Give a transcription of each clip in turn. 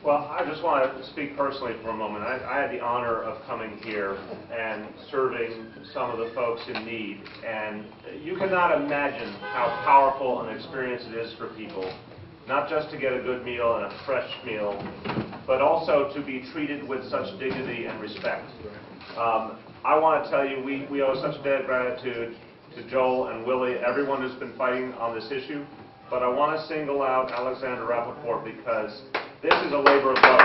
Well, I just want to speak personally for a moment. I had the honor of coming here and serving some of the folks in need, and you cannot imagine how powerful an experience it is for people, not just to get a good meal and a fresh meal, but also to be treated with such dignity and respect. I want to tell you, we owe such debt of gratitude to Joel and Willie, everyone who's been fighting on this issue, but I want to single out Alexander Rapaport because this is a labor of love.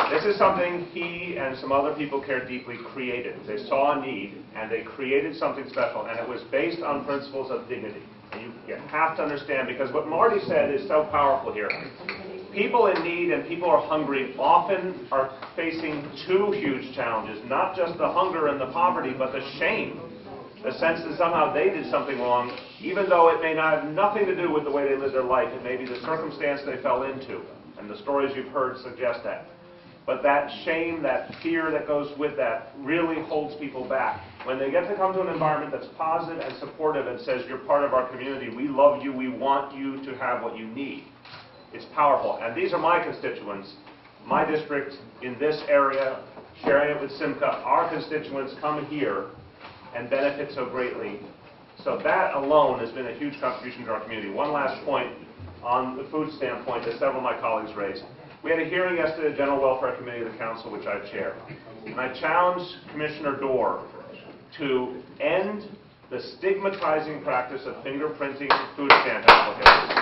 This is something he and some other people care deeply created. They saw a need, and they created something special, and it was based on principles of dignity. And you have to understand, because what Marty said is so powerful here. People in need and people who are hungry often are facing two huge challenges, not just the hunger and the poverty, but the shame. The sense that somehow they did something wrong, even though it may not have nothing to do with the way they lived their life. It may be the circumstance they fell into, and the stories you've heard suggest that. But that shame, that fear that goes with that really holds people back. When they get to come to an environment that's positive and supportive and says, you're part of our community, we love you, we want you to have what you need, it's powerful. And these are my constituents, my district in this area, sharing it with Simca. Our constituents come here and benefit so greatly. So that alone has been a huge contribution to our community. One last point on the food stamp point that several of my colleagues raised. We had a hearing yesterday at the General Welfare Committee of the Council, which I chair. And I challenged Commissioner Dorr to end the stigmatizing practice of fingerprinting food stamp applicants.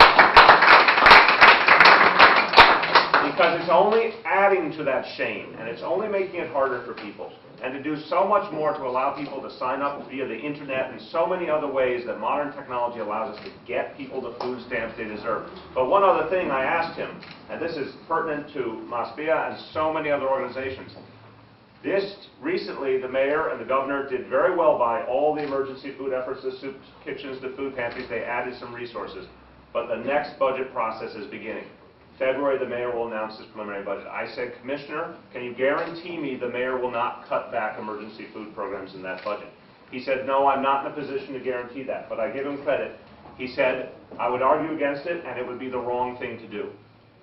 Because it's only adding to that shame, and it's only making it harder for people. And to do so much more to allow people to sign up via the internet and so many other ways that modern technology allows us to get people the food stamps they deserve. But one other thing I asked him, and this is pertinent to MASBIA and so many other organizations. Recently, the mayor and the governor did very well by all the emergency food efforts, the soup kitchens, the food pantries. They added some resources. But the next budget process is beginning. February, the mayor will announce his preliminary budget. I said, Commissioner, can you guarantee me the mayor will not cut back emergency food programs in that budget? He said, no, I'm not in a position to guarantee that, but I give him credit. He said, I would argue against it, and it would be the wrong thing to do,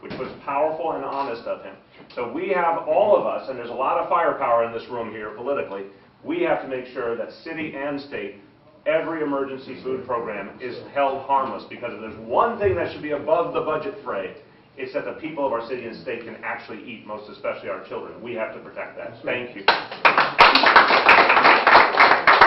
which was powerful and honest of him. So we have, all of us, and there's a lot of firepower in this room here politically, we have to make sure that city and state, every emergency food program is held harmless, because if there's one thing that should be above the budget fray, it's that the people of our city and state can actually eat, most especially our children. We have to protect that. Thank you.